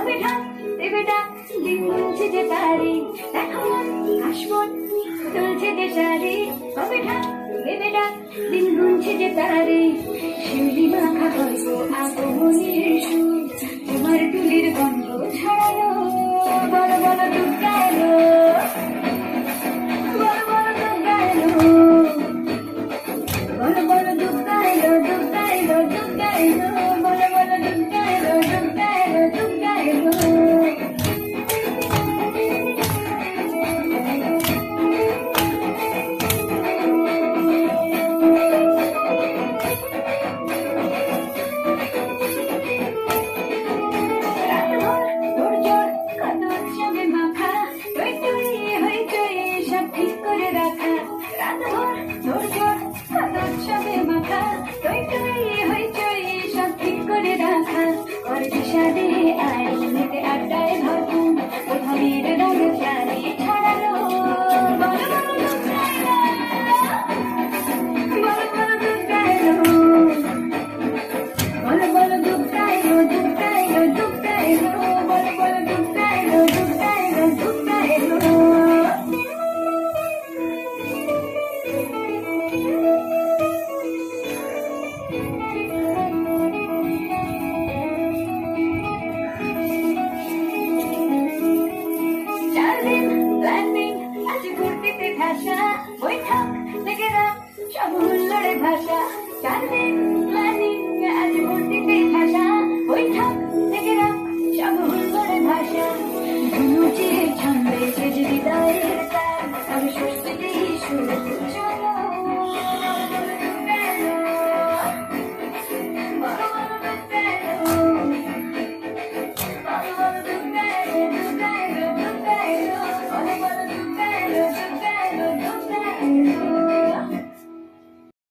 বেটা বেটা দিন গুনছে যে তারি দেখো কাশবন তুলছে যে শাড়ি বেটা বেটা দিন গুনছে যে তারি শিউলি মাখা গল্প আগমনের সুর তোমার টুলির গন্ধ ছড়ালো বড় বড় দুর্গা এলো বড় বড় দুর্গা এলো বড় বড় দুর্গা এলো দুর্গা এলো দুর্গা এলো বড় বড় দুর্গা এলো দুর্গা এলো দুর্গা এলো আড্ডায় ভরপুর প্রথমের রঙ জানি ছড়ালো বড় বড় দুর্গা এলো বড় বড় দুর্গা এলো বড় বড় দুর্গা এলো দুর্গা এলো দুর্গা এলো বড় বড় দুর্গা এলো দুর্গা এলো দুর্গা এলো ভাষা বৈঠক লেগেরা সব হুল্লোড়ে ভাষা 4 দিন প্ল্যানিং আজ ভর্তিতে ভাষা বৈঠক